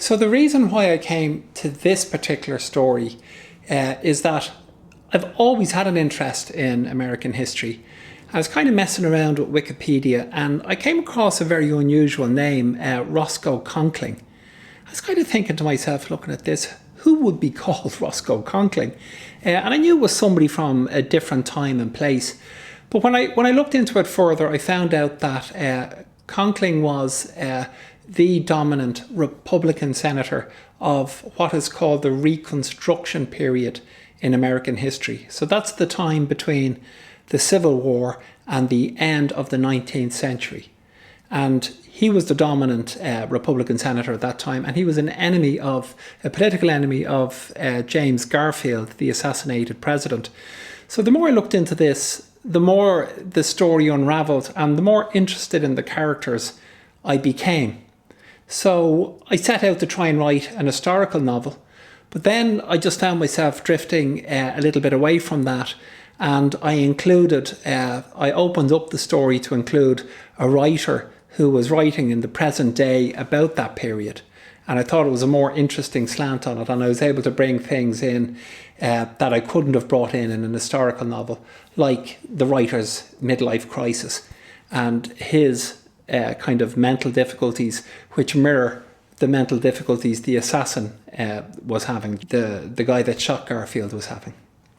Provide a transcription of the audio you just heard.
So the reason why I came to this particular story is that I've always had an interest in American history. I was kind of messing around with Wikipedia and I came across a very unusual name, Roscoe Conkling. I was kind of thinking to myself, looking at this, who would be called Roscoe Conkling? And I knew it was somebody from a different time and place. But when I looked into it further, I found out that Conkling was the dominant Republican senator of what is called the Reconstruction period in American history. So that's the time between the Civil War and the end of the 19th century. And he was the dominant Republican senator at that time, and he was a political enemy of James Garfield, the assassinated president. So the more I looked into this, the more the story unraveled and the more interested in the characters I became. So I set out to try and write an historical novel, but then I just found myself drifting a little bit away from that, and I opened up the story to include a writer who was writing in the present day about that period. And I thought it was a more interesting slant on it, and I was able to bring things in that I couldn't have brought in an historical novel, like the writer's midlife crisis and his kind of mental difficulties, which mirror the mental difficulties the assassin was having, the guy that shot Garfield was having.